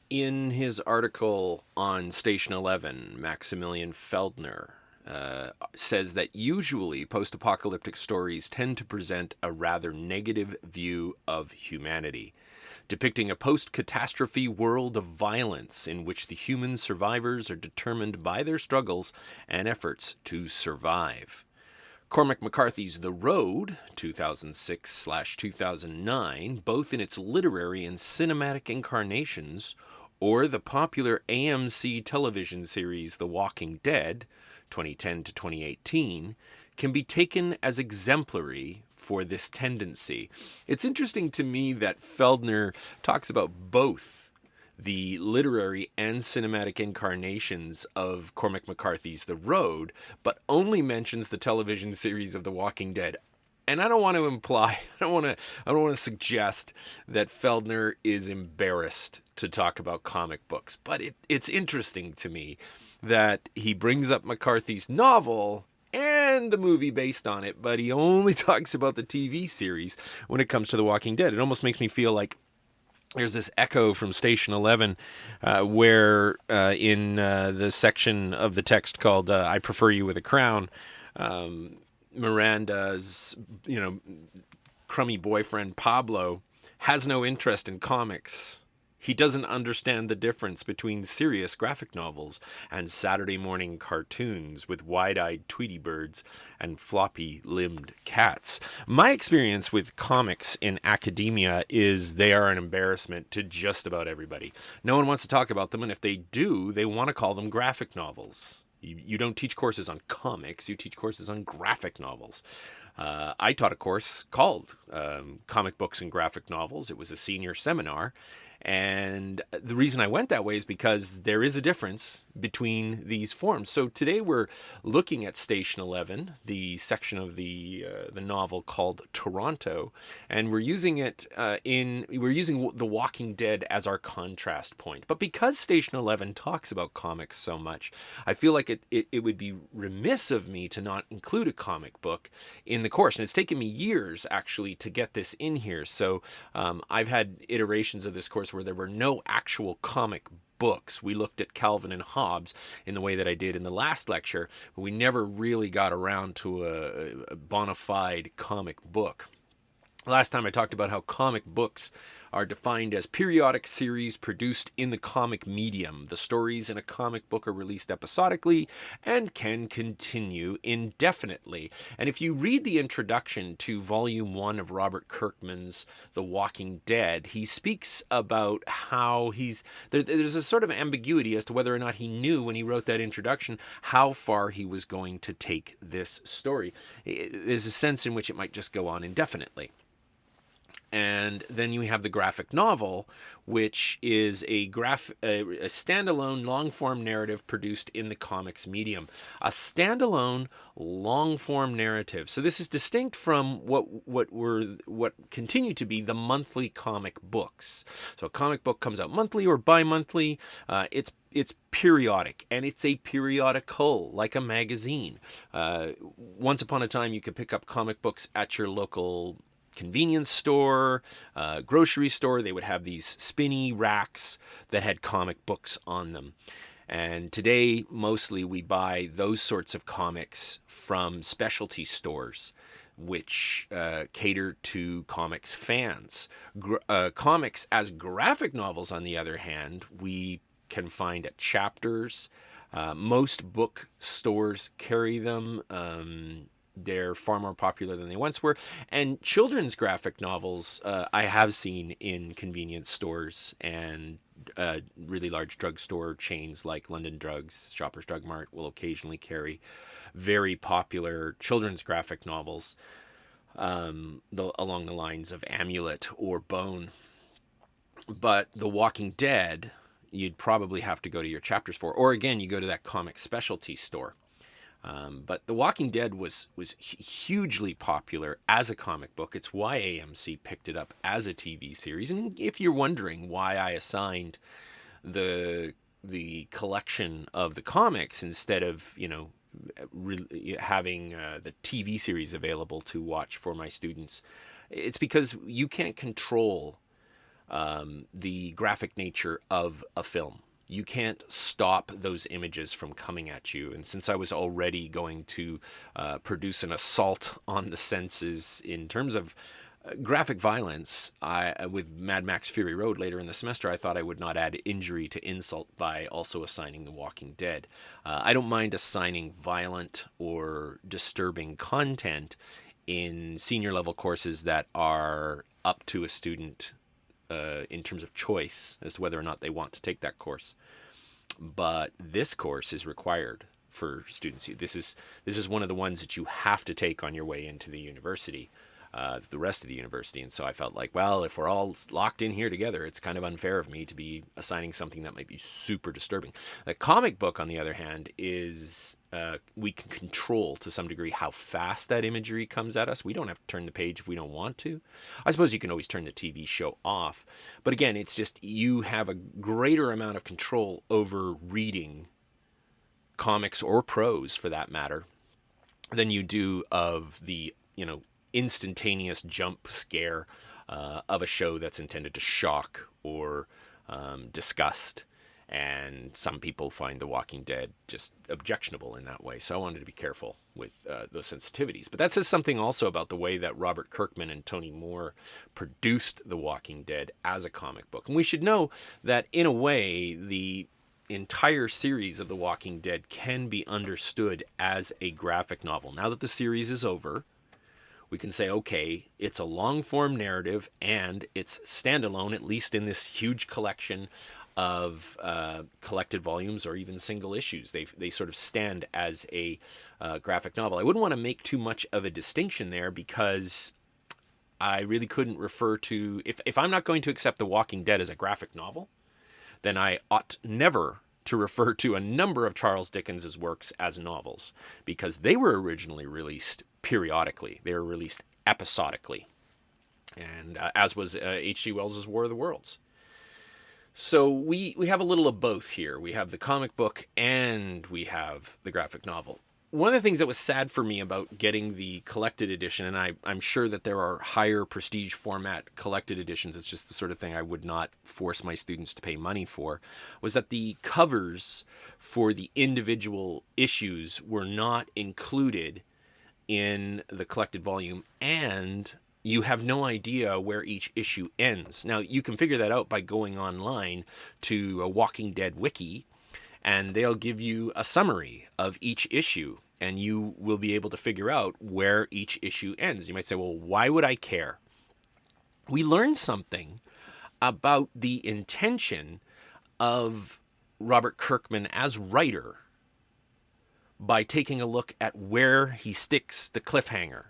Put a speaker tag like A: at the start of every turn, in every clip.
A: In his article on Station 11, Maximilian Feldner says that usually post apocalyptic stories tend to present a rather negative view of humanity, depicting a post catastrophe world of violence in which the human survivors are determined by their struggles and efforts to survive. Cormac McCarthy's The Road, 2006/2009, both in its literary and cinematic incarnations, or the popular AMC television series The Walking Dead, 2010 to 2018, can be taken as exemplary for this tendency. It's interesting to me that Feldner talks about both the literary and cinematic incarnations of Cormac McCarthy's The Road, but only mentions the television series of The Walking Dead. And I don't want to imply, I don't want to suggest that Feldner is embarrassed to talk about comic books, but it's interesting to me that he brings up McCarthy's novel and the movie based on it, but he only talks about the TV series when it comes to The Walking Dead. It almost makes me feel like there's this echo from Station 11 where in the section of the text called I Prefer You with a Crown, Miranda's, crummy boyfriend Pablo has no interest in comics. He doesn't understand the difference between serious graphic novels and Saturday morning cartoons with wide-eyed Tweety birds and floppy-limbed cats. My experience with comics in academia is they are an embarrassment to just about everybody. No one wants to talk about them, and if they do, they want to call them graphic novels. You don't teach courses on comics, you teach courses on graphic novels. I taught a course called Comic Books and Graphic Novels. It was a senior seminar. And the reason I went that way is because there is a difference between these forms. So today we're looking at Station 11, the section of the novel called Toronto, and we're using we're using The Walking Dead as our contrast point. But because Station 11 talks about comics so much, I feel like it would be remiss of me to not include a comic book in the course. And it's taken me years actually to get this in here. So I've had iterations of this course where there were no actual comic books. We looked at Calvin and Hobbes in the way that I did in the last lecture, but we never really got around to a bona fide comic book. Last time I talked about how comic books are defined as periodic series produced in the comic medium. The stories in a comic book are released episodically and can continue indefinitely. And if you read the introduction to Volume 1 of Robert Kirkman's The Walking Dead, he speaks about how there's a sort of ambiguity as to whether or not he knew when he wrote that introduction how far he was going to take this story. There's a sense in which it might just go on indefinitely. And then you have the graphic novel, which is a standalone long-form narrative produced in the comics medium. A standalone long-form narrative. So this is distinct from what continue to be the monthly comic books. So a comic book comes out monthly or bi-monthly. It's periodic, and it's a periodical, like a magazine. Once upon a time, you could pick up comic books at your local convenience store, grocery store. They would have these spinny racks that had comic books on them. And today, mostly we buy those sorts of comics from specialty stores, which cater to comics fans. Comics as graphic novels, on the other hand, we can find at Chapters. Most bookstores carry them. They're far more popular than they once were. And children's graphic novels I have seen in convenience stores and really large drugstore chains like London Drugs, Shoppers Drug Mart will occasionally carry very popular children's graphic novels along the lines of Amulet or Bone. But The Walking Dead, you'd probably have to go to your Chapters for. Or again, you go to that comic specialty store. But The Walking Dead was hugely popular as a comic book. It's why AMC picked it up as a TV series. And if you're wondering why I assigned the collection of the comics instead of having the TV series available to watch for my students, it's because you can't control the graphic nature of a film. You can't stop those images from coming at you. And since I was already going to produce an assault on the senses in terms of graphic violence, with Mad Max Fury Road later in the semester, I thought I would not add injury to insult by also assigning The Walking Dead. I don't mind assigning violent or disturbing content in senior level courses that are up to a student in terms of choice as to whether or not they want to take that course. But this course is required for students. This is one of the ones that you have to take on your way into the university, the rest of the university. And so I felt like, well, if we're all locked in here together, it's kind of unfair of me to be assigning something that might be super disturbing. The comic book, on the other hand, is we can control to some degree how fast that imagery comes at us. We don't have to turn the page if we don't want to. I suppose you can always turn the TV show off. But again, it's just you have a greater amount of control over reading comics or prose, for that matter, than you do of the, instantaneous jump scare of a show that's intended to shock or disgust. And some people find The Walking Dead just objectionable in that way. So I wanted to be careful with those sensitivities. But that says something also about the way that Robert Kirkman and Tony Moore produced The Walking Dead as a comic book. And we should know that, in a way, the entire series of The Walking Dead can be understood as a graphic novel. Now that the series is over, we can say, okay, it's a long-form narrative and it's standalone, at least in this huge collection of collected volumes or even single issues. They sort of stand as a graphic novel. I wouldn't want to make too much of a distinction there, because I really couldn't refer to... If I'm not going to accept The Walking Dead as a graphic novel, then I ought never to refer to a number of Charles Dickens's works as novels, because they were originally released periodically. They were released episodically, and as was H.G. Wells's War of the Worlds. So we have a little of both here. We have the comic book and we have the graphic novel. One of the things that was sad for me about getting the collected edition, and I'm sure that there are higher prestige format collected editions, it's just the sort of thing I would not force my students to pay money for, was that the covers for the individual issues were not included in the collected volume, and you have no idea where each issue ends. Now, you can figure that out by going online to a Walking Dead wiki, and they'll give you a summary of each issue, and you will be able to figure out where each issue ends. You might say, well, why would I care? We learned something about the intention of Robert Kirkman as writer by taking a look at where he sticks the cliffhanger.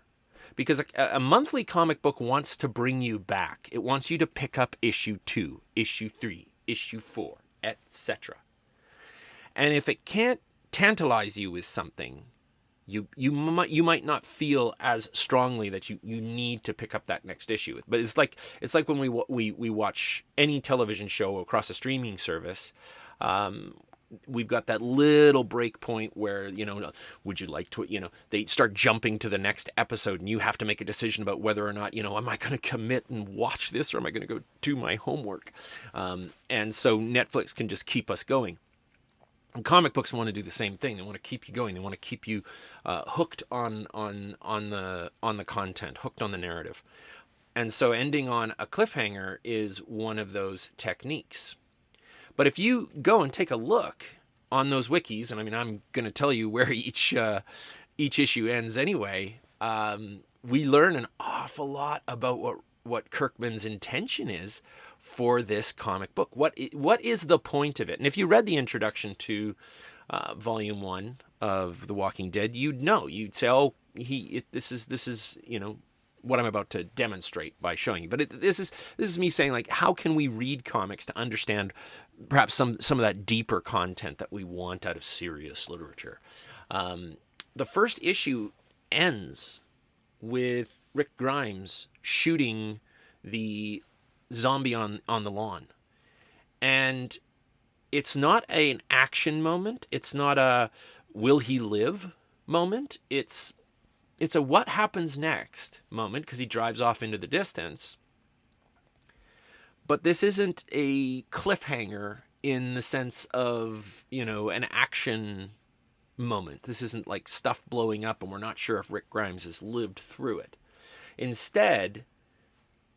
A: Because a monthly comic book wants to bring you back. It wants you to pick up issue 2, issue 3, issue 4, etc. And if it can't tantalize you with something, you might not feel as strongly that you need to pick up that next issue. But it's like when we watch any television show across a streaming service. We've got that little break point where, would you like to, they start jumping to the next episode, and you have to make a decision about whether or not, am I going to commit and watch this, or am I going to go do my homework? And so Netflix can just keep us going. And comic books want to do the same thing. They want to keep you going. They want to keep you hooked on the content, hooked on the narrative. And so ending on a cliffhanger is one of those techniques. But if you go and take a look on those wikis, and I'm going to tell you where each issue ends anyway, we learn an awful lot about what Kirkman's intention is for this comic book. What is the point of it? And if you read the introduction to Volume 1 of The Walking Dead, you'd say, oh, this is what I'm about to demonstrate by showing you. But this is me saying, like, how can we read comics to understand perhaps some of that deeper content that we want out of serious literature? The first issue ends with Rick Grimes shooting the zombie on the lawn. And it's not an action moment. It's not a will he live moment. It's a what happens next moment, because he drives off into the distance. But this isn't a cliffhanger in the sense of, an action moment. This isn't like stuff blowing up and we're not sure if Rick Grimes has lived through it. Instead,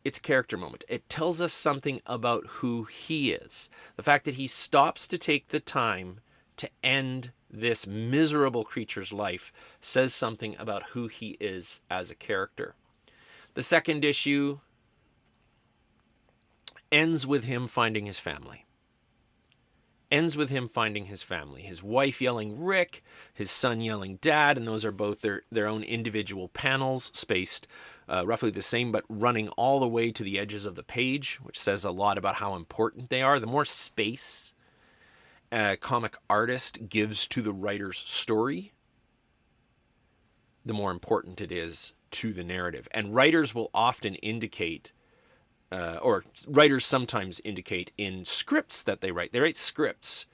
A: it's a character moment. It tells us something about who he is. The fact that he stops to take the time to end this miserable creature's life says something about who he is as a character. The second issue ends with him finding his family. His wife yelling Rick, his son yelling Dad, and those are both their own individual panels, spaced roughly the same, but running all the way to the edges of the page, which says a lot about how important they are. The more space a comic artist gives to the writer's story, the more important it is to the narrative. And writers will often indicate, or writers sometimes indicate in scripts that they write. They write scripts,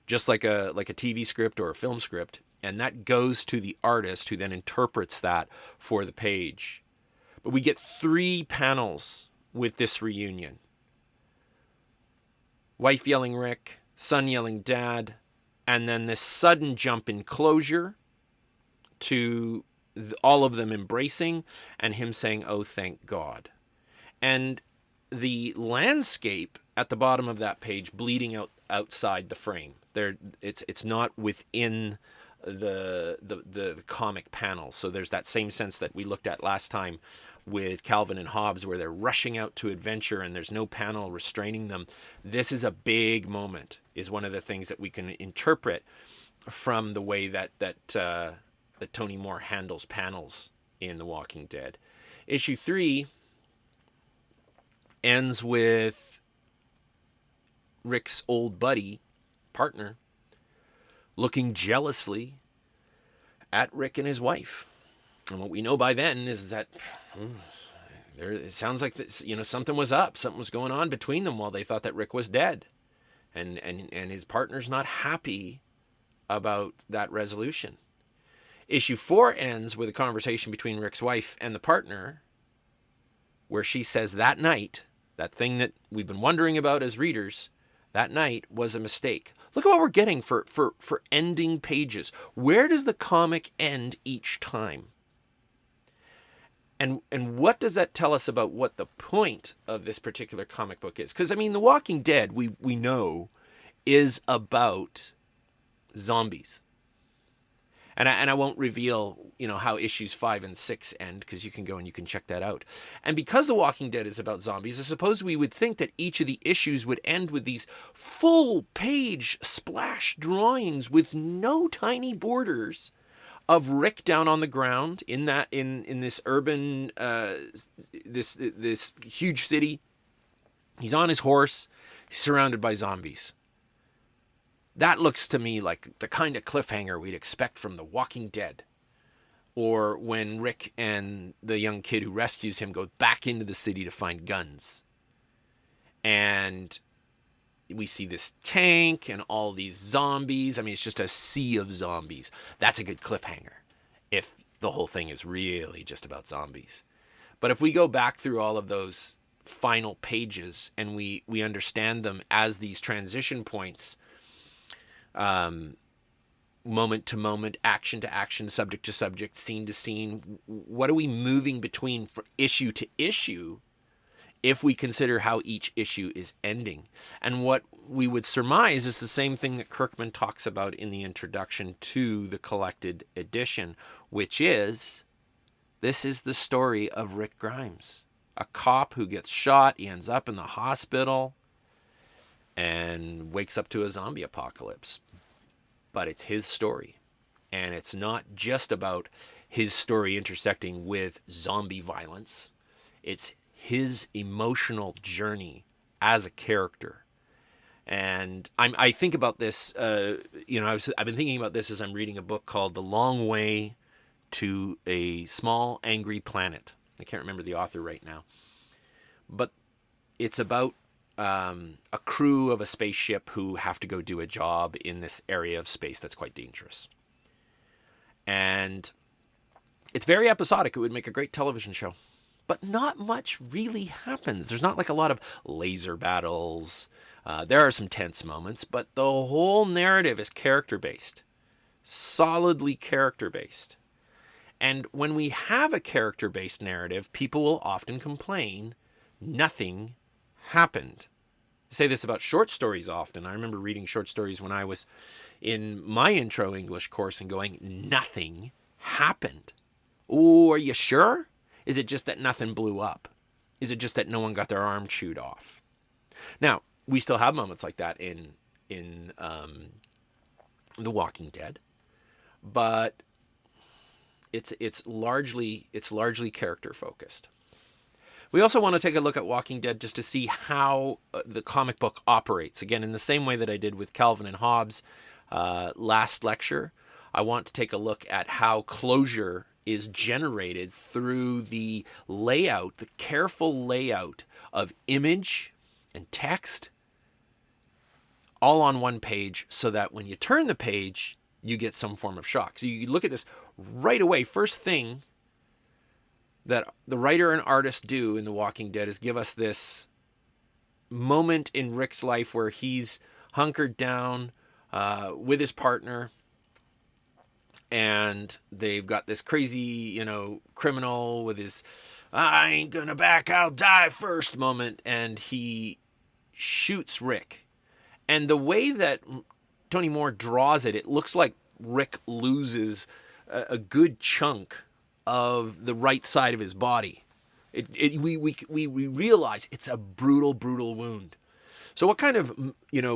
A: just like a TV script or a film script, and that goes to the artist who then interprets that for the page. But we get 3 panels with this reunion. Wife yelling Rick, son yelling Dad, and then this sudden jump in closure to all of them embracing and him saying, "Oh, thank God." And the landscape at the bottom of that page bleeding out outside the frame. It's not within the comic panel. So there's that same sense that we looked at last time with Calvin and Hobbes, where they're rushing out to adventure and there's no panel restraining them. This is a big moment, is one of the things that we can interpret from the way that Tony Moore handles panels in The Walking Dead. Issue 3 ends with Rick's old buddy, partner, looking jealously at Rick and his wife. And what we know by then is that it sounds like this, something was up. Something was going on between them while they thought that Rick was dead. And his partner's not happy about that resolution. Issue 4 ends with a conversation between Rick's wife and the partner, where she says that night, that thing that we've been wondering about as readers, that night was a mistake. Look at what we're getting for ending pages. Where does the comic end each time? And what does that tell us about what the point of this particular comic book is? Because, The Walking Dead, we know, is about zombies. And I won't reveal, how issues 5 and 6 end, because you can go and you can check that out. And because The Walking Dead is about zombies, I suppose we would think that each of the issues would end with these full-page splash drawings with no tiny borders of Rick down on the ground in this urban, this huge city. He's on his horse. He's surrounded by zombies. That looks to me like the kind of cliffhanger we'd expect from The Walking Dead. Or when Rick and the young kid who rescues him go back into the city to find guns. And we see this tank and all these zombies. It's just a sea of zombies. That's a good cliffhanger if the whole thing is really just about zombies. But if we go back through all of those final pages and we understand them as these transition points, moment to moment, action to action, subject to subject, scene to scene. What are we moving between from issue to issue if we consider how each issue is ending? And what we would surmise is the same thing that Kirkman talks about in the introduction to the collected edition, which is, this is the story of Rick Grimes, a cop who gets shot. He ends up in the hospital and wakes up to a zombie apocalypse. But it's his story. And it's not just about his story intersecting with zombie violence. It's his emotional journey as a character. And I think about this, I've been thinking about this as I'm reading a book called The Long Way to a Small Angry Planet. I can't remember the author right now. But it's about a crew of a spaceship who have to go do a job in this area of space that's quite dangerous. And it's very episodic. It would make a great television show. but not much really happens. There's not like a lot of laser battles. There are some tense moments, but the whole narrative is character-based, solidly character-based. And when we have a character-based narrative, people will often complain nothing happened. I say this about short stories often. I remember reading short stories when I was in my intro English course and going, nothing happened. Oh, are you sure? Is it just that nothing blew up? Is it just that no one got their arm chewed off? Now, we still have moments like that in The Walking Dead, but it's largely character focused. We also want to take a look at Walking Dead just to see how the comic book operates. Again, in the same way that I did with Calvin and Hobbes last lecture, I want to take a look at how closure is generated through the layout, the careful layout of image and text all on one page, so that when you turn the page, you get some form of shock. So you look at this right away. First thing that the writer and artist do in The Walking Dead is give us this moment in Rick's life where he's hunkered down with his partner, and they've got this crazy, criminal with his "I ain't gonna back, I'll die first" moment, and he shoots Rick. And the way that Tony Moore draws it, it looks like Rick loses a good chunk of the right side of his body. We realize it's a brutal, brutal wound. So what kind of,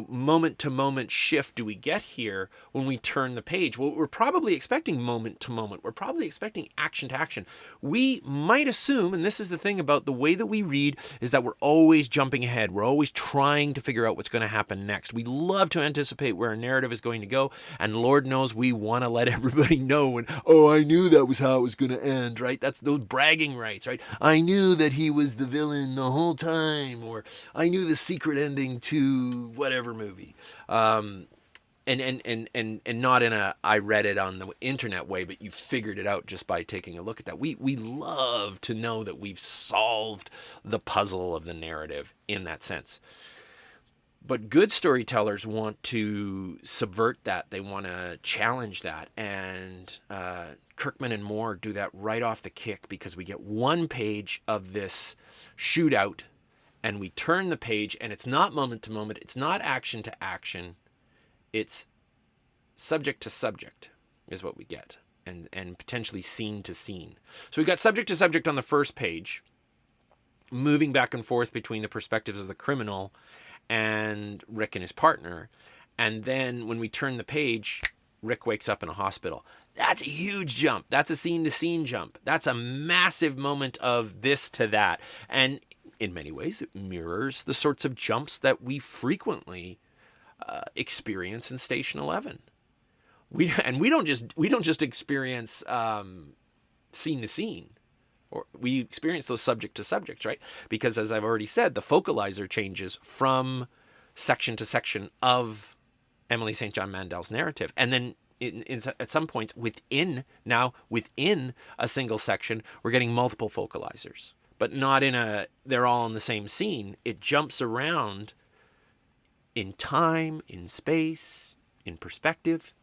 A: moment-to-moment shift do we get here when we turn the page? Well, we're probably expecting moment-to-moment. We're probably expecting action-to-action. We might assume, and this is the thing about the way that we read, is that we're always jumping ahead. We're always trying to figure out what's going to happen next. We love to anticipate where a narrative is going to go, and Lord knows we want to let everybody know when, I knew that was how it was going to end, right? That's those bragging rights, right? I knew that he was the villain the whole time, or I knew the secret ending to whatever movie, and not in a I read it on the internet way, but you figured it out just by taking a look at that. We love to know that we've solved the puzzle of the narrative in that sense. But good storytellers want to subvert that. They want to challenge that, and Kirkman and Moore do that right off the kick, because we get one page of this shootout, and we turn the page, and it's not moment to moment. It's not action to action. It's subject to subject is what we get, and potentially scene to scene. So we've got subject to subject on the first page, moving back and forth between the perspectives of the criminal and Rick and his partner. And then when we turn the page, Rick wakes up in a hospital. That's a huge jump. That's a scene to scene jump. That's a massive moment of this to that. And in many ways, it mirrors the sorts of jumps that we frequently experience in Station 11. We don't just experience scene to scene, or we experience those subject to subject, right? Because as I've already said, the focalizer changes from section to section of Emily St. John Mandel's narrative, and then at some points within a single section, we're getting multiple focalizers. But not they're all in the same scene. It jumps around in time, in space, in perspective.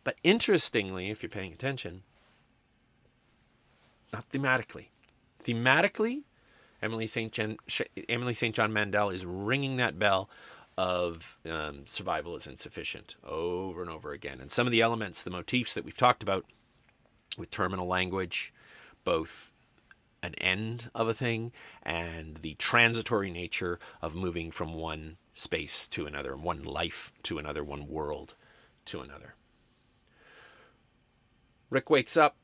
A: But interestingly, if you're paying attention, not thematically. Thematically, Emily St. John Mandel is ringing that bell of survival is insufficient over and over again. And some of the elements, the motifs that we've talked about with terminal language, both an end of a thing and the transitory nature of moving from one space to another, one life to another, one world to another. Rick wakes up,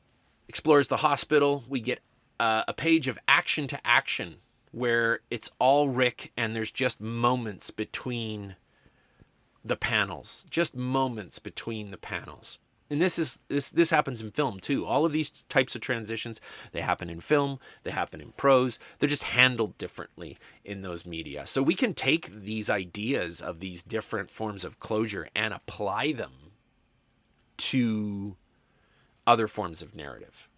A: explores the hospital. We get a page of action to action where it's all Rick, and there's just moments between the panels, just moments between the panels. And this happens in film too. All of these types of transitions, they happen in film, they happen in prose. They're just handled differently in those media. So we can take these ideas of these different forms of closure and apply them to other forms of narrative.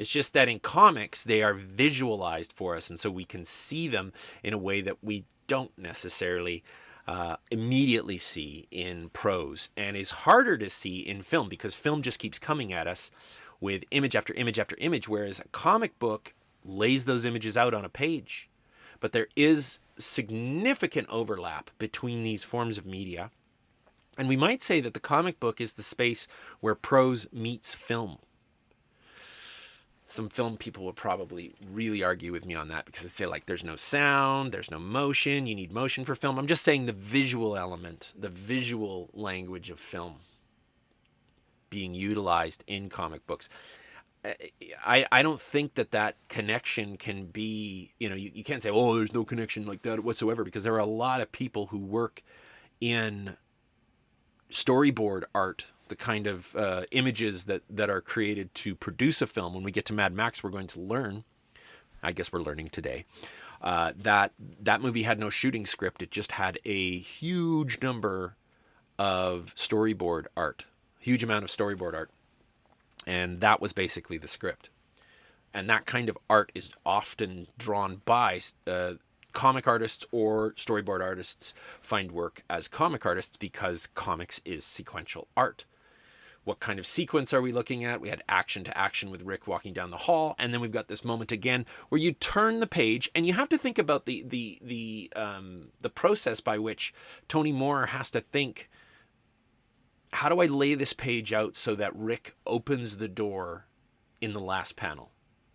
A: It's just that in comics, they are visualized for us, and so we can see them in a way that we don't necessarily immediately see in prose, and is harder to see in film because film just keeps coming at us with image after image after image, whereas a comic book lays those images out on a page. But there is significant overlap between these forms of media. And we might say that the comic book is the space where prose meets film. Some film people will probably really argue with me on that because they say, like, there's no sound, there's no motion, you need motion for film. I'm just saying the visual element, the visual language of film being utilized in comic books. I don't think that connection can be, you can't say, oh, there's no connection like that whatsoever, because there are a lot of people who work in storyboard art, the kind of images that are created to produce a film. When we get to Mad Max, we're going to learn, I guess we're learning today, that movie had no shooting script. It just had a huge number of storyboard art, huge amount of storyboard art. And that was basically the script. And that kind of art is often drawn by comic artists, or storyboard artists find work as comic artists because comics is sequential art. What kind of sequence are we looking at? We had action to action with Rick walking down the hall, and then we've got this moment again where you turn the page, and you have to think about the process by which Tony Moore has to think, how do I lay this page out so that Rick opens the door in the last panel?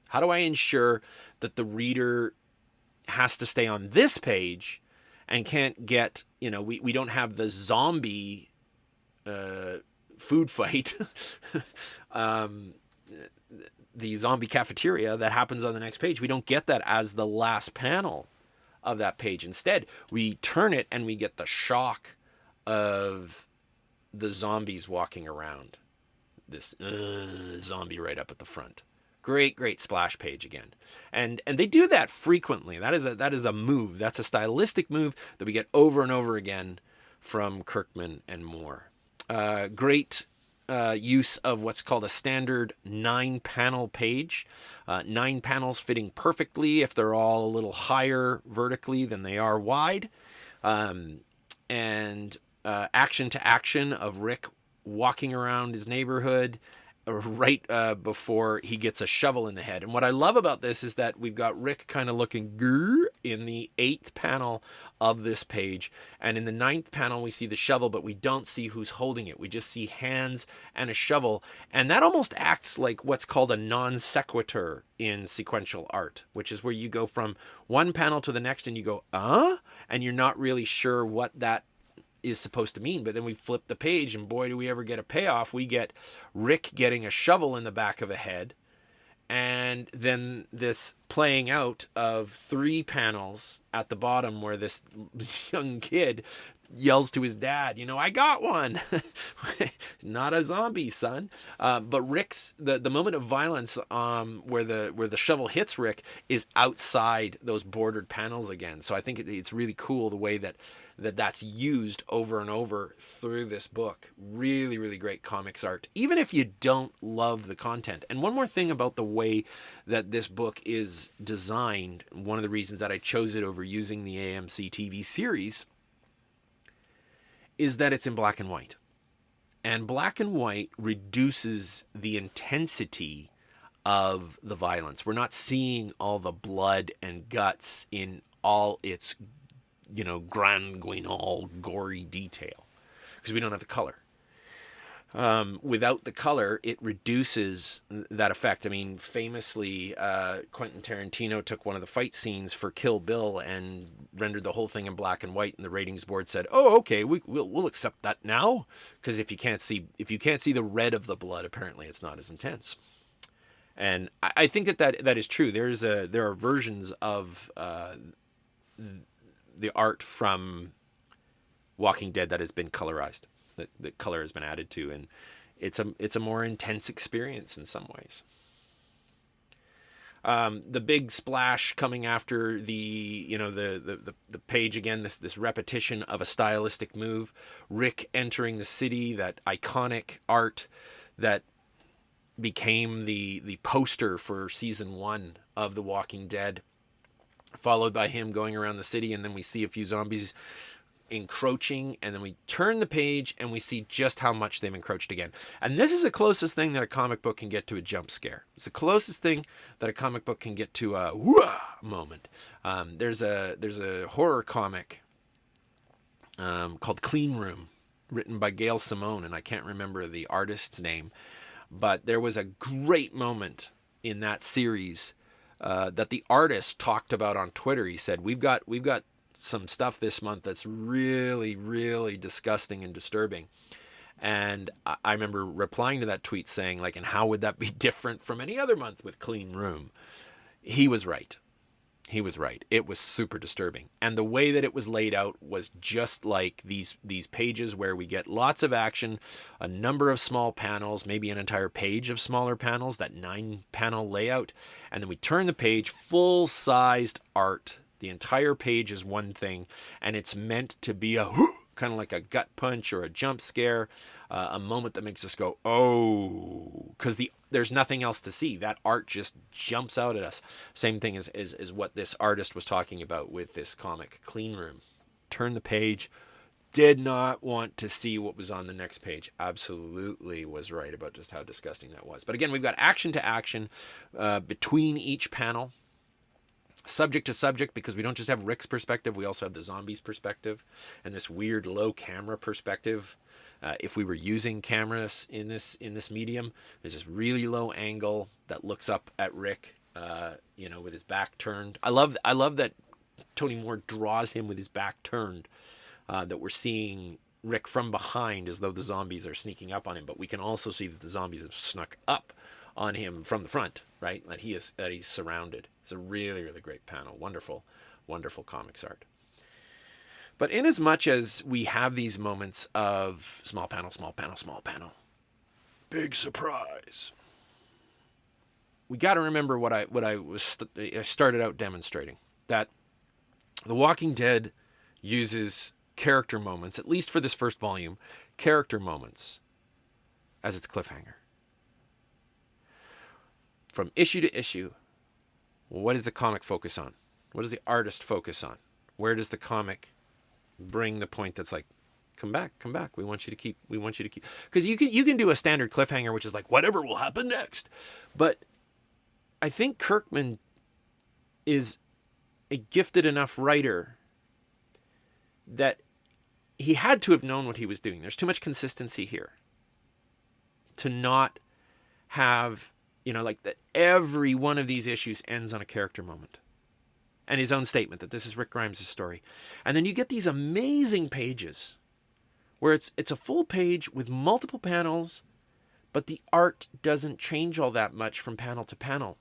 A: How do I ensure that the reader has to stay on this page and can't get, we don't have the zombie food fight, the zombie cafeteria that happens on the next page. We don't get that as the last panel of that page. Instead, we turn it and we get the shock of the zombies walking around. This zombie right up at the front. Great splash page again. And they do that frequently. That is a move. That's a stylistic move that we get over and over again from Kirkman and Moore. Great use of what's called a standard 9-panel page. 9 panels fitting perfectly if they're all a little higher vertically than they are wide. Action to action of Rick walking around his neighborhood right before he gets a shovel in the head. And what I love about this is that we've got Rick kind of looking in the 8th panel of this page. And in the 9th panel, we see the shovel, but we don't see who's holding it. We just see hands and a shovel. And that almost acts like what's called a non sequitur in sequential art, which is where you go from one panel to the next and you go, and you're not really sure what that is supposed to mean. But then we flip the page, and boy, do we ever get a payoff. We get Rick getting a shovel in the back of a head, and then this playing out of 3 panels at the bottom where this young kid yells to his dad, I got one. Not a zombie, son. But Rick's the moment of violence where the shovel hits Rick is outside those bordered panels again. So I think it's really cool the way that's used over and over through this book. Really, really great comics art, even if you don't love the content. And one more thing about the way that this book is designed, one of the reasons that I chose it over using the AMC TV series, is that it's in black and white. And black and white reduces the intensity of the violence. We're not seeing all the blood and guts in all its grand guignol, gory detail, because we don't have the color. Without the color, it reduces that effect. I mean, famously, Quentin Tarantino took one of the fight scenes for Kill Bill and rendered the whole thing in black and white, and the ratings board said, "Oh, okay, we'll accept that now, because if you can't see the red of the blood, apparently it's not as intense." And I think that is true. There are versions of the art from Walking Dead that has been colorized, that color has been added to, and it's a more intense experience in some ways. The big splash coming after the page again, this repetition of a stylistic move, Rick entering the city, that iconic art that became the poster for season 1 of The Walking Dead, followed by him going around the city, and then we see a few zombies encroaching, and then we turn the page and we see just how much they've encroached again. And this is the closest thing that a comic book can get to a jump scare. It's the closest thing that a comic book can get to a whoa moment. There's a horror comic called Clean Room, written by Gail Simone, and I can't remember the artist's name, but there was a great moment in that series that the artist talked about on Twitter. He said, we've got some stuff this month that's really, really disgusting and disturbing. And I remember replying to that tweet saying, like, and how would that be different from any other month with Clean Room? He was right. He was right. It was super disturbing. And the way that it was laid out was just like these pages where we get lots of action, a number of small panels, maybe an entire page of smaller panels, that 9-panel layout. And then we turn the page, full-sized art. The entire page is one thing, and it's meant to be a kind of like a gut punch or a jump scare, a moment that makes us go, oh, because there's nothing else to see. That art just jumps out at us. Same thing is what this artist was talking about with this comic, Clean Room. Turn the page, did not want to see what was on the next page. Absolutely was right about just how disgusting that was. But again, we've got action to action between each panel. Subject to subject, because we don't just have Rick's perspective, we also have the zombies' perspective and this weird low camera perspective. If we were using cameras in this medium, there's this really low angle that looks up at Rick, with his back turned. I love that Tony Moore draws him with his back turned, that we're seeing Rick from behind as though the zombies are sneaking up on him, but we can also see that the zombies have snuck up on him from the front, right? That he's surrounded. It's a really, really great panel. Wonderful, wonderful comics art. But in as much as we have these moments of small panel, small panel, small panel, big surprise, we got to remember what I started out demonstrating, that The Walking Dead uses character moments, at least for this first volume, character moments as its cliffhanger. From issue to issue, what does the comic focus on? What does the artist focus on? Where does the comic bring the point that's like, come back. We want you to keep. Because you can do a standard cliffhanger, which is like, whatever will happen next. But I think Kirkman is a gifted enough writer that he had to have known what he was doing. There's too much consistency here to not have, like that every one of these issues ends on a character moment and his own statement that this is Rick Grimes' story. And then you get these amazing pages where it's a full page with multiple panels, but the art doesn't change all that much from panel to panel.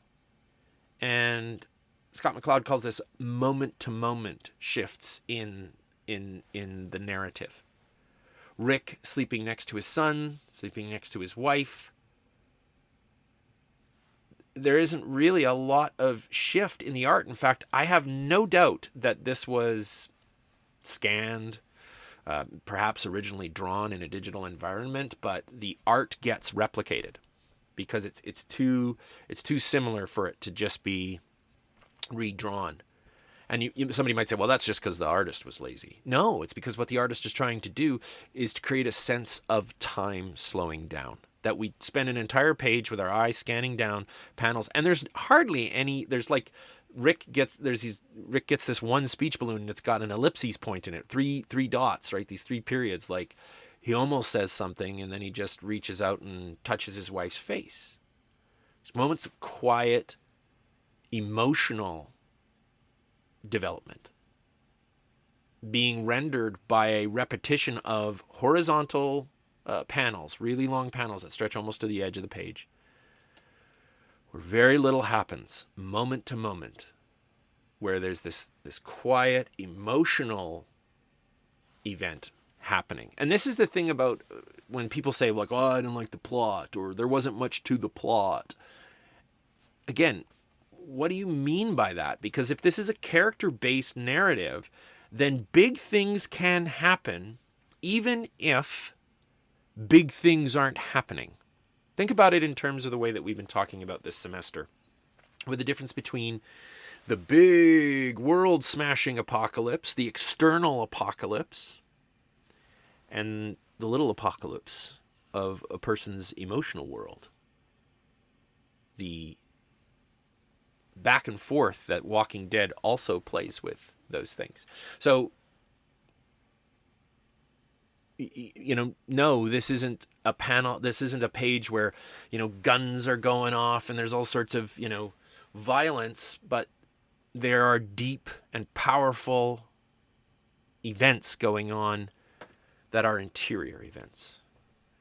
A: And Scott McCloud calls this moment-to-moment shifts in the narrative. Rick sleeping next to his son, sleeping next to his wife. There isn't really a lot of shift in the art. In fact, I have no doubt that this was scanned, perhaps originally drawn in a digital environment, but the art gets replicated because it's too similar for it to just be redrawn. And somebody might say, well, that's just because the artist was lazy. No, it's because what the artist is trying to do is to create a sense of time slowing down. That we spend an entire page with our eyes scanning down panels, and there's hardly any. There's like Rick gets this one speech balloon, and it's got an ellipses point in it, three dots, right? These 3 periods. Like he almost says something, and then he just reaches out and touches his wife's face. There's moments of quiet, emotional development being rendered by a repetition of horizontal panels, really long panels that stretch almost to the edge of the page, where very little happens, moment to moment, where there's this quiet, emotional event happening. And this is the thing about when people say, like, oh, I didn't like the plot, or there wasn't much to the plot. Again, what do you mean by that? Because if this is a character-based narrative, then big things can happen, even if big things aren't happening. Think about it in terms of the way that we've been talking about this semester, with the difference between the big world-smashing apocalypse, the external apocalypse, and the little apocalypse of a person's emotional world. The back and forth that Walking Dead also plays with those things. So, no, this isn't a panel, this isn't a page where, guns are going off and there's all sorts of, violence, but there are deep and powerful events going on that are interior events.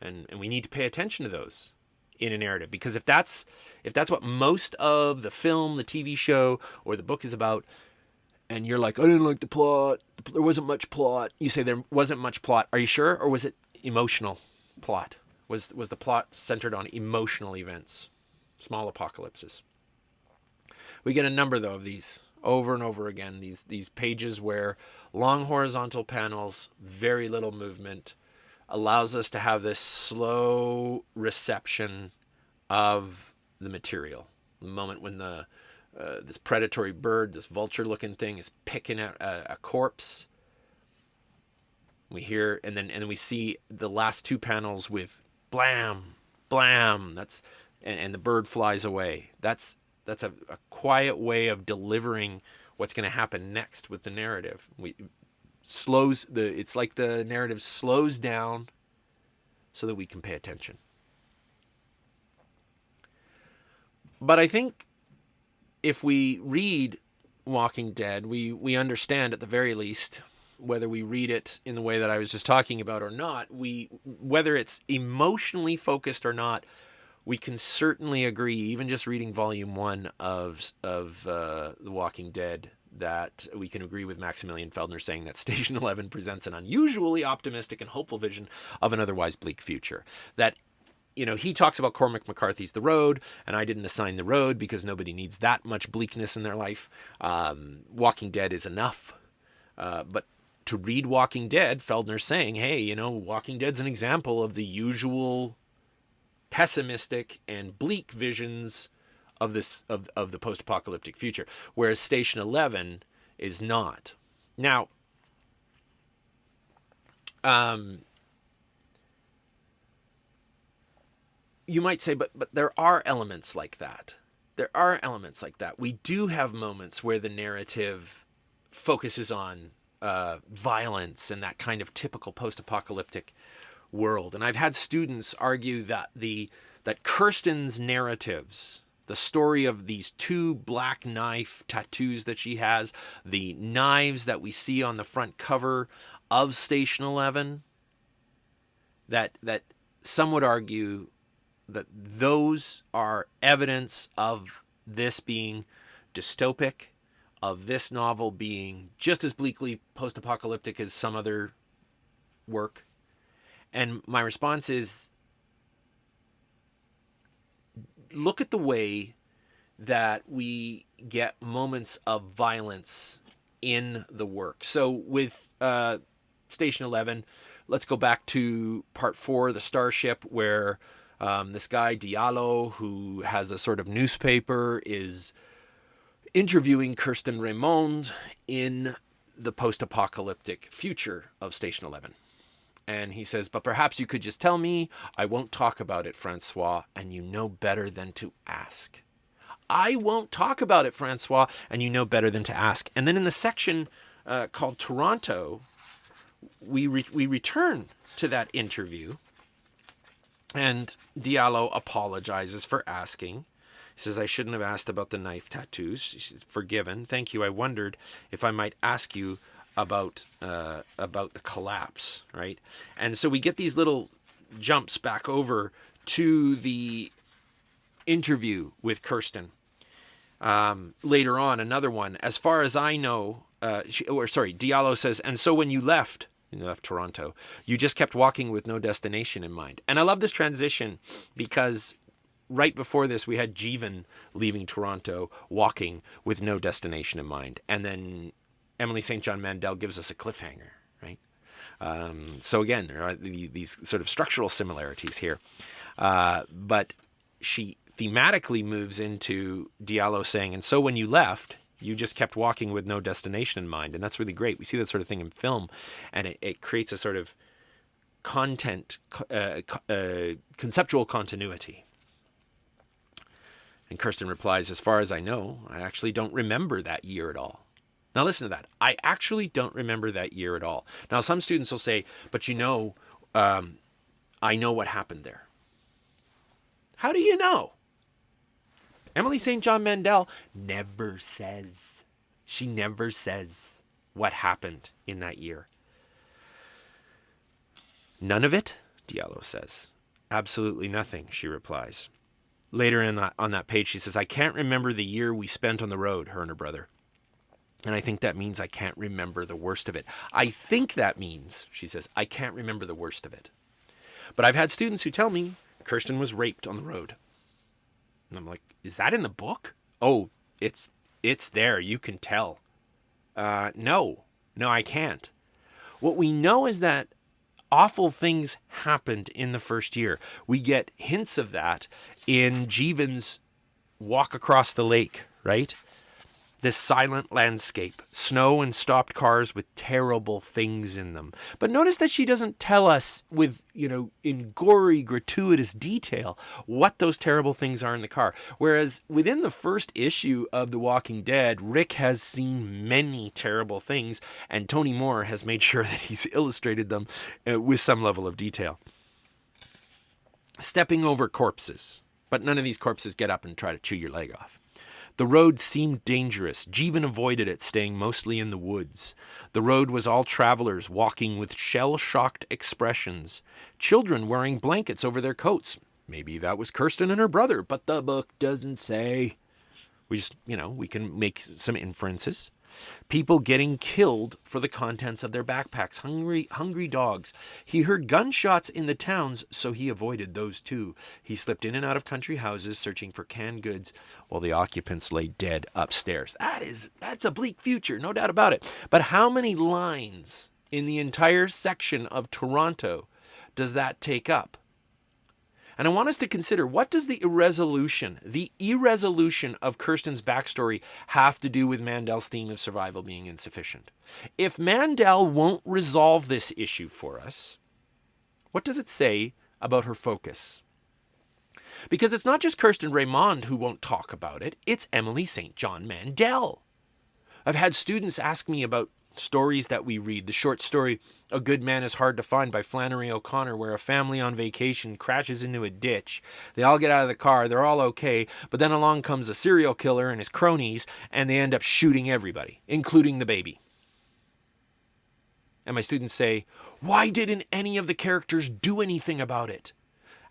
A: And we need to pay attention to those in a narrative, because if that's what most of the film, the TV show, or the book is about, and you're like, I didn't like the plot, there wasn't much plot. You say there wasn't much plot. Are you sure? Or was it emotional plot? Was the plot centered on emotional events, small apocalypses? We get a number, though, of these over and over again, these pages where long horizontal panels, very little movement, allows us to have this slow reception of the material. The moment when this predatory bird, this vulture-looking thing, is picking out a corpse. We hear, and then we see the last two panels with blam, blam. And the bird flies away. That's a quiet way of delivering what's going to happen next with the narrative. It's like the narrative slows down so that we can pay attention. But I think if we read Walking Dead, we understand at the very least, whether we read it in the way that I was just talking about or not, whether it's emotionally focused or not, we can certainly agree, even just reading volume 1 of The Walking Dead, that we can agree with Maximilian Feldner saying that Station 11 presents an unusually optimistic and hopeful vision of an otherwise bleak future. That, he talks about Cormac McCarthy's The Road, and I didn't assign The Road because nobody needs that much bleakness in their life. Walking Dead is enough. But to read Walking Dead, Feldner's saying, hey, Walking Dead's an example of the usual pessimistic and bleak visions of the post-apocalyptic future, whereas Station 11 is not. Now, you might say, but there are elements like that. There are elements like that. We do have moments where the narrative focuses on violence and that kind of typical post-apocalyptic world. And I've had students argue that that Kirsten's narratives, the story of these 2 black knife tattoos that she has, the knives that we see on the front cover of Station 11, that some would argue that those are evidence of this being dystopic, of this novel being just as bleakly post-apocalyptic as some other work. And my response is, look at the way that we get moments of violence in the work. So with Station 11, let's go back to part 4, the Starship, where this guy Diallo, who has a sort of newspaper, is interviewing Kirsten Raymond in the post-apocalyptic future of Station 11. And he says, but perhaps you could just tell me. I won't talk about it, Francois, and you know better than to ask. I won't talk about it, Francois, and you know better than to ask. And then in the section called Toronto, we return to that interview, and Diallo apologizes for asking. He says, I shouldn't have asked about the knife tattoos. She says, forgiven. Thank you. I wondered if I might ask you about the collapse, right? And so we get these little jumps back over to the interview with Kirsten. Later on, another one. As far as I know, Diallo says, and so when you left Toronto, you just kept walking with no destination in mind. And I love this transition because right before this, we had Jeevan leaving Toronto, walking with no destination in mind. And then Emily St. John Mandel gives us a cliffhanger, right? So again, there are these sort of structural similarities here. But she thematically moves into Diallo saying, and so when you left, you just kept walking with no destination in mind. And that's really great. We see that sort of thing in film, and it creates a sort of conceptual continuity. And Kirsten replies, as far as I know, I actually don't remember that year at all. Now listen to that. I actually don't remember that year at all. Now some students will say, but I know what happened there. How do you know? Emily St. John Mandel never says. She never says what happened in that year. None of it, Diallo says. Absolutely nothing, she replies. Later on that page, she says, I can't remember the year we spent on the road, her and her brother. And I think that means I can't remember the worst of it. I think that means, she says, I can't remember the worst of it. But I've had students who tell me Kirsten was raped on the road. And I'm like, is that in the book? Oh, it's there. You can tell. No, I can't. What we know is that awful things happened in the first year. We get hints of that in Jeevan's walk across the lake, right? This silent landscape, snow and stopped cars with terrible things in them. But notice that she doesn't tell us with, in gory, gratuitous detail what those terrible things are in the car. Whereas within the first issue of The Walking Dead, Rick has seen many terrible things, and Tony Moore has made sure that he's illustrated them with some level of detail. Stepping over corpses. But none of these corpses get up and try to chew your leg off. The road seemed dangerous. Jeevan avoided it, staying mostly in the woods. The road was all travelers walking with shell-shocked expressions. Children wearing blankets over their coats. Maybe that was Kirsten and her brother, but the book doesn't say. We just, we can make some inferences. People getting killed for the contents of their backpacks. Hungry dogs. He heard gunshots in the towns, so he avoided those too. He slipped in and out of country houses, searching for canned goods, while the occupants lay dead upstairs. That's a bleak future, no doubt about it. But how many lines in the entire section of Toronto does that take up? And I want us to consider, what does the irresolution of Kirsten's backstory have to do with Mandel's theme of survival being insufficient? If Mandel won't resolve this issue for us, what does it say about her focus? Because it's not just Kirsten Raymond who won't talk about it, it's Emily St. John Mandel. I've had students ask me about stories that we read. The short story, A Good Man is Hard to Find by Flannery O'Connor, where a family on vacation crashes into a ditch. They all get out of the car, they're all okay, but then along comes a serial killer and his cronies, and they end up shooting everybody, including the baby. And my students say, why didn't any of the characters do anything about it?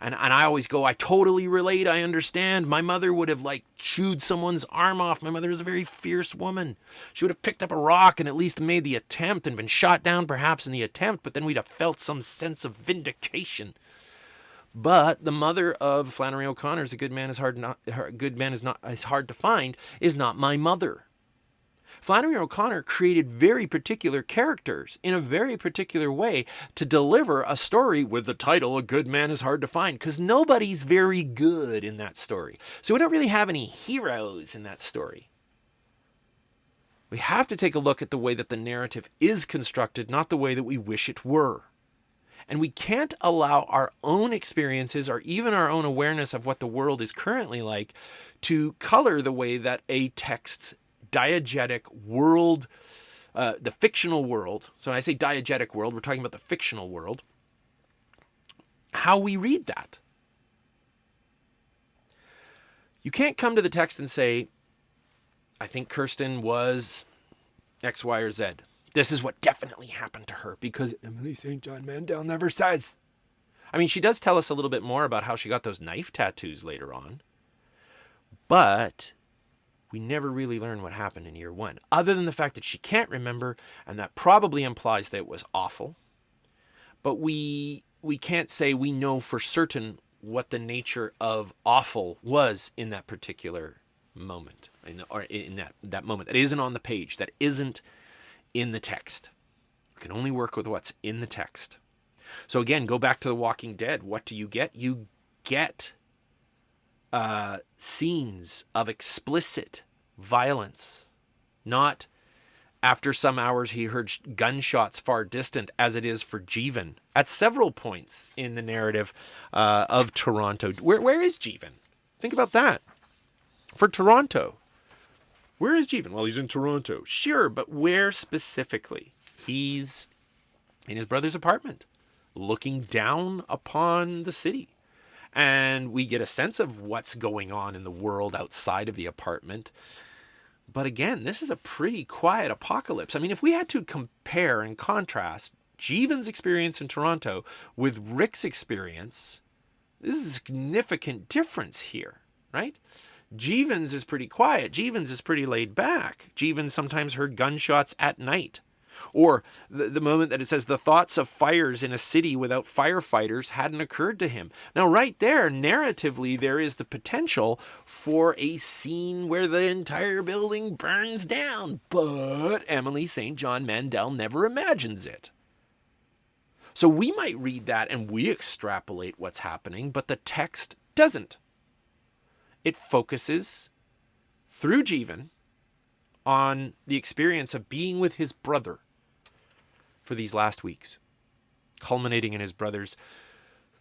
A: And I always go, I totally relate, I understand. My mother would have chewed someone's arm off. My mother was a very fierce woman. She would have picked up a rock and at least made the attempt and been shot down perhaps in the attempt, but then we'd have felt some sense of vindication. But the mother of Flannery O'Connor's A Good Man is Hard to Find is not my mother. Flannery O'Connor created very particular characters in a very particular way to deliver a story with the title A Good Man is Hard to Find, because nobody's very good in that story. So we don't really have any heroes in that story. We have to take a look at the way that the narrative is constructed, not the way that we wish it were. And we can't allow our own experiences or even our own awareness of what the world is currently like to color the way that a text's diegetic world, the fictional world. So when I say diegetic world, we're talking about the fictional world. How we read that. You can't come to the text and say, I think Kirsten was X, Y, or Z. This is what definitely happened to her, because Emily St. John Mandel never says. I mean, she does tell us a little bit more about how she got those knife tattoos later on. But we never really learn what happened in year one, other than the fact that she can't remember, and that probably implies that it was awful. But we can't say we know for certain what the nature of awful was in that particular moment, or in that moment that isn't on the page, that isn't in the text. We can only work with what's in the text. So again, go back to The Walking Dead. What do? You get scenes of explicit violence, not after some hours he heard gunshots far distant, as it is for Jeevan at several points in the narrative of Toronto. Where is Jeevan? Think about that. For Toronto, where is Jeevan? Well, he's in Toronto. Sure, but where specifically? He's in his brother's apartment, looking down upon the city. And we get a sense of what's going on in the world outside of the apartment. But again, this is a pretty quiet apocalypse. I mean, if we had to compare and contrast Jeevan's experience in Toronto with Rick's experience, this is a significant difference here, right? Jeevan's is pretty quiet. Jeevan's is pretty laid back. Jeevan sometimes heard gunshots at night. Or the moment that it says the thoughts of fires in a city without firefighters hadn't occurred to him. Now, right there, narratively, there is the potential for a scene where the entire building burns down. But Emily St. John Mandel never imagines it. So we might read that and we extrapolate what's happening, but the text doesn't. It focuses through Jeevan on the experience of being with his brother for these last weeks, culminating in his brother's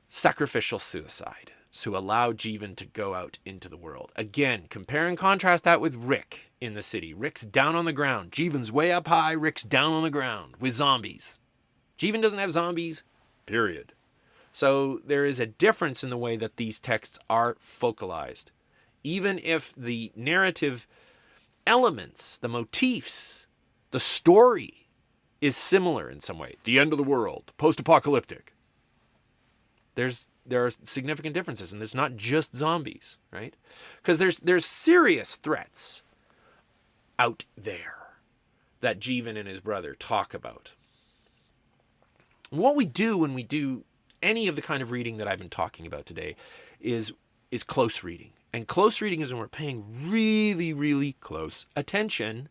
A: sacrificial suicide, to allow Jeevan to go out into the world. Again, compare and contrast that with Rick in the city. Rick's down on the ground. Jeevan's way up high. Rick's down on the ground with zombies. Jeevan doesn't have zombies, period. So there is a difference in the way that these texts are focalized. Even if the narrative elements, the motifs, the story is similar in some way. The end of the world, post-apocalyptic. There are significant differences, and there's not just zombies, right? Because there's serious threats out there that Jeevan and his brother talk about. What we do when we do any of the kind of reading that I've been talking about today is close reading. And close reading is when we're paying really, really close attention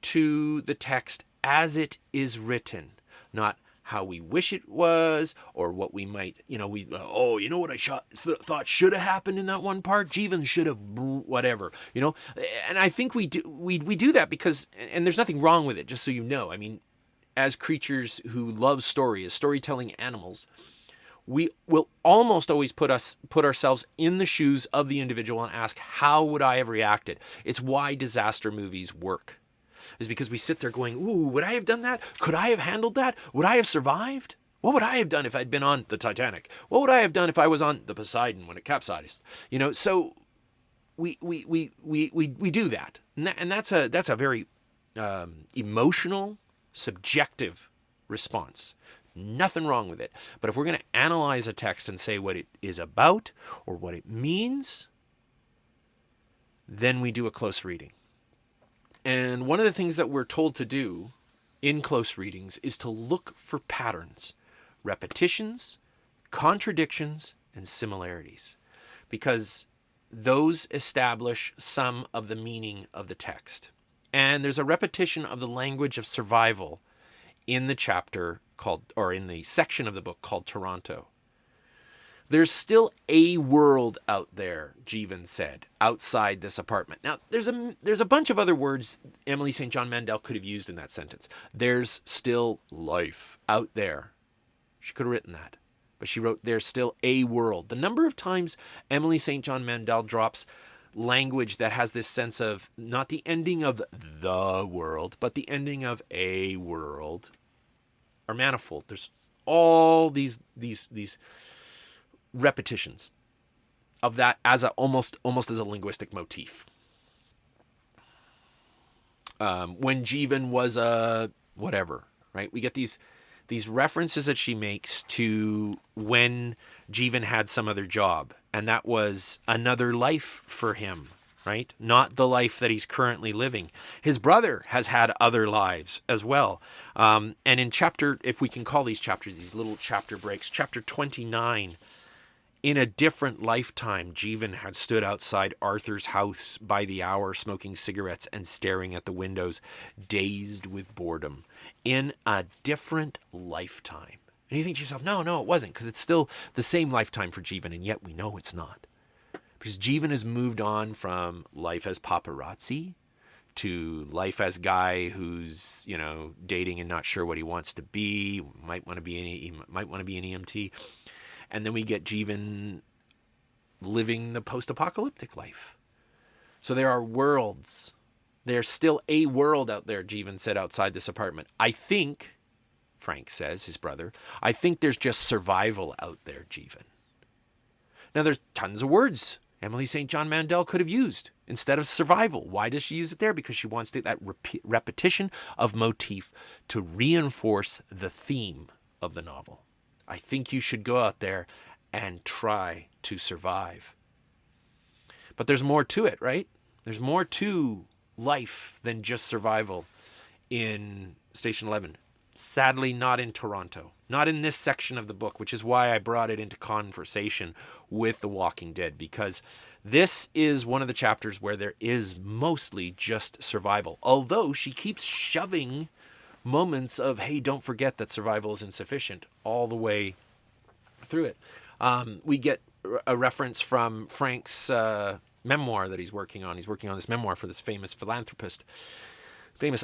A: to the text as it is written, not how we wish it was, or what we might, you know what I thought should have happened in that one part. Jeevan should have whatever, And I think we do that because, and there's nothing wrong with it. Just so you know, I mean, as creatures who love story, as storytelling animals, we will almost always put ourselves in the shoes of the individual and ask, how would I have reacted? It's why disaster movies work. Is because we sit there going, ooh, would I have done that? Could I have handled that? Would I have survived? What would I have done if I'd been on the Titanic? What would I have done if I was on the Poseidon when it capsized? So we do that. And that's a very emotional, subjective response. Nothing wrong with it. But if we're going to analyze a text and say what it is about or what it means, then we do a close reading. And one of the things that we're told to do in close readings is to look for patterns, repetitions, contradictions, and similarities, because those establish some of the meaning of the text. And there's a repetition of the language of survival in the chapter in the section of the book called Toronto. There's still a world out there, Jeevan said, outside this apartment. Now, there's a bunch of other words Emily St. John Mandel could have used in that sentence. There's still life out there. She could have written that. But she wrote, there's still a world. The number of times Emily St. John Mandel drops language that has this sense of not the ending of the world, but the ending of a world are manifold. There's all these repetitions of that as almost as a linguistic motif. When Jeevan was a whatever, right? We get these references that she makes to when Jeevan had some other job, and that was another life for him, right? Not the life that he's currently living. His brother has had other lives as well. And in chapter, if we can call these chapters, these little chapter breaks, chapter 29, in a different lifetime, Jeevan had stood outside Arthur's house by the hour, smoking cigarettes and staring at the windows, dazed with boredom. In a different lifetime. And you think to yourself, no, it wasn't, because it's still the same lifetime for Jeevan, and yet we know it's not. Because Jeevan has moved on from life as paparazzi to life as guy who's, dating and not sure what he wants to be, might want to be an EMT. And then we get Jeevan living the post-apocalyptic life. So there are worlds. There's still a world out there, Jeevan said, outside this apartment. I think, Frank says, his brother, I think there's just survival out there, Jeevan. Now, there's tons of words Emily St. John Mandel could have used instead of survival. Why does she use it there? Because she wants that repetition of motif to reinforce the theme of the novel. I think you should go out there and try to survive. But there's more to it, right? There's more to life than just survival in Station 11. Sadly, not in Toronto. Not in this section of the book, which is why I brought it into conversation with The Walking Dead, because this is one of the chapters where there is mostly just survival. Although she keeps shoving moments of, hey, don't forget that survival is insufficient, all the way through it. We get a reference from Frank's memoir that he's working on. He's working on this memoir for this famous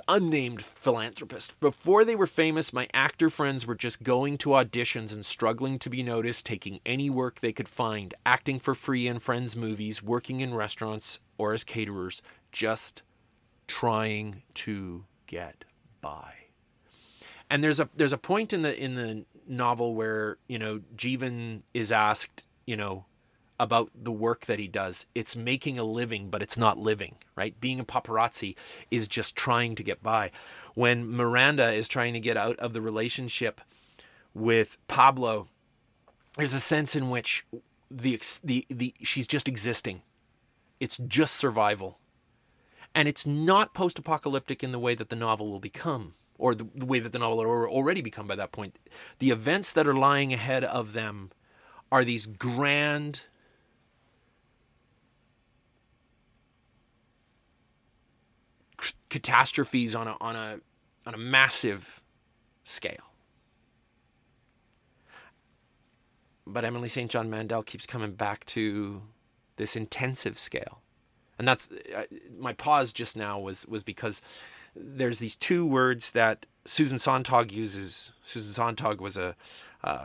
A: unnamed philanthropist. Before they were famous, my actor friends were just going to auditions and struggling to be noticed, taking any work they could find, acting for free in friends' movies, working in restaurants or as caterers, just trying to get by. And there's a point in the novel where, Jeevan is asked, about the work that he does. It's making a living, but it's not living, right? Being a paparazzi is just trying to get by. When Miranda is trying to get out of the relationship with Pablo, there's a sense in which she's just existing. It's just survival. And it's not post-apocalyptic in the way that the novel will become, or the way that the novel will already become by that point. The events that are lying ahead of them are these grand catastrophes on a massive scale. But Emily St. John Mandel keeps coming back to this intensive scale. And that's my pause just now was because there's these two words that Susan Sontag uses. Susan Sontag was a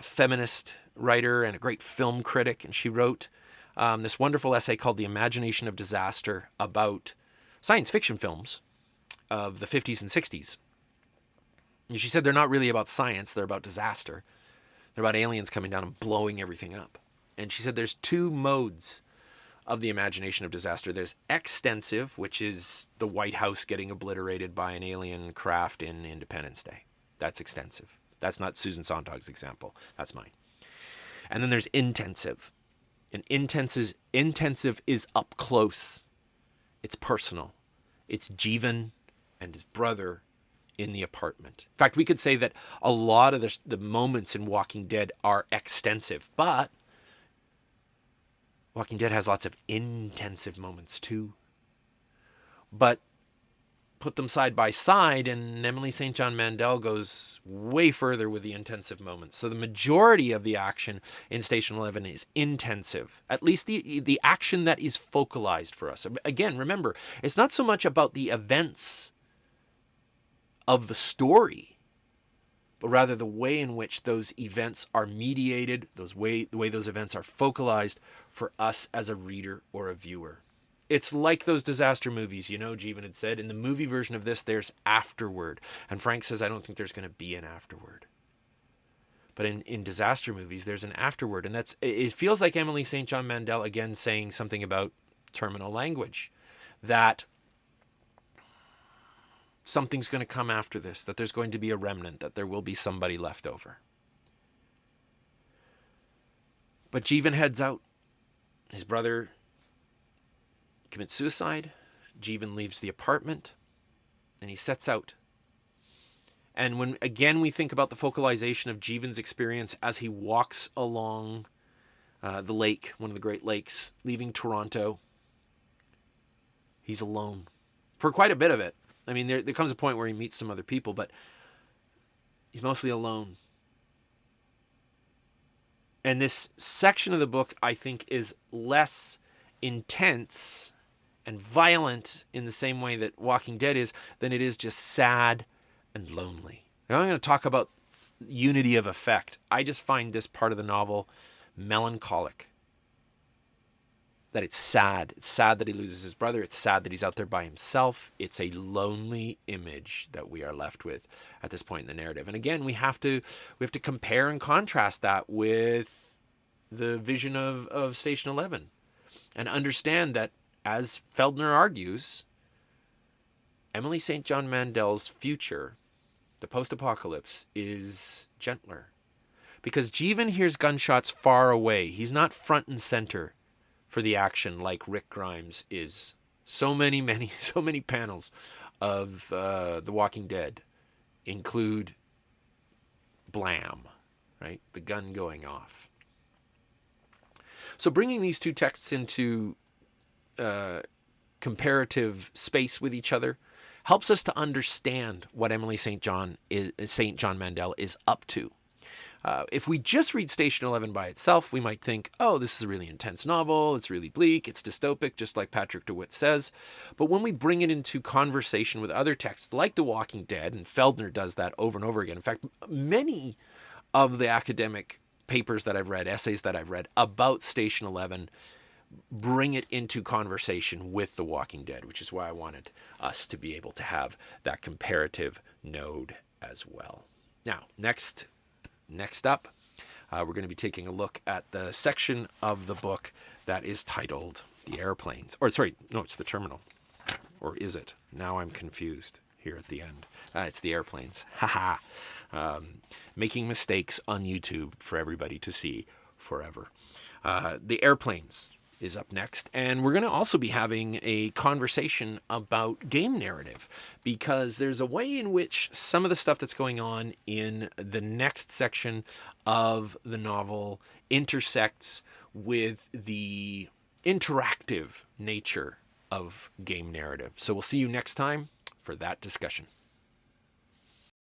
A: feminist writer and a great film critic, and she wrote this wonderful essay called The Imagination of Disaster about science fiction films of the 50s and 60s. And she said they're not really about science, they're about disaster. They're about aliens coming down and blowing everything up. And she said there's two modes of the imagination of disaster. There's extensive, which is the White House getting obliterated by an alien craft in Independence Day. That's extensive. That's not Susan Sontag's example. That's mine. And then there's intensive. And intensive is up close. It's personal. It's Jeevan and his brother in the apartment. In fact, we could say that a lot of the moments in Walking Dead are extensive, but Walking Dead has lots of intensive moments too. But put them side by side, and Emily St. John Mandel goes way further with the intensive moments. So the majority of the action in Station 11 is intensive, at least the action that is focalized for us. Again, remember, it's not so much about the events of the story, but rather the way in which those events are mediated, the way those events are focalized for us as a reader or a viewer. It's like those disaster movies, Jeevan had said. In the movie version of this, there's afterward. And Frank says, I don't think there's going to be an afterward. But in disaster movies, there's an afterward. And it feels like Emily St. John Mandel, again, saying something about terminal language. That something's going to come after this, that there's going to be a remnant, that there will be somebody left over. But Jeevan heads out. His brother commits suicide. Jeevan leaves the apartment, and he sets out. And when, again, we think about the focalization of Jeevan's experience as he walks along the lake, one of the Great Lakes, leaving Toronto, he's alone for quite a bit of it. I mean, there comes a point where he meets some other people, but he's mostly alone. And this section of the book, I think, is less intense and violent in the same way that Walking Dead is than it is just sad and lonely. Now I'm going to talk about unity of effect. I just find this part of the novel melancholic. That it's sad. It's sad that he loses his brother. It's sad that he's out there by himself. It's a lonely image that we are left with at this point in the narrative. And again, we have to compare and contrast that with the vision of Station 11 and understand that, as Feldner argues, Emily St. John Mandel's future, the post-apocalypse, is gentler. Because Jeevan hears gunshots far away. He's not front and center for the action like Rick Grimes is. So many panels of The Walking Dead include blam, right? The gun going off. So bringing these two texts into comparative space with each other helps us to understand what Emily St. John Mandel is up to. If we just read Station 11 by itself, we might think, oh, this is a really intense novel, it's really bleak, it's dystopic, just like Patrick DeWitt says. But when we bring it into conversation with other texts like The Walking Dead, and Feldner does that over and over again. In fact, many of the academic papers that I've read, essays that I've read about Station 11, bring it into conversation with The Walking Dead, which is why I wanted us to be able to have that comparative node as well. Now, next up, we're going to be taking a look at the section of the book that is titled The Airplanes. Or, sorry, no, it's The Terminal. Or is it? Now I'm confused here at the end. It's The Airplanes. Haha. Making mistakes on YouTube for everybody to see forever. The Airplanes is up next, and we're going to also be having a conversation about game narrative, because there's a way in which some of the stuff that's going on in the next section of the novel intersects with the interactive nature of game narrative. So we'll see you next time for that discussion.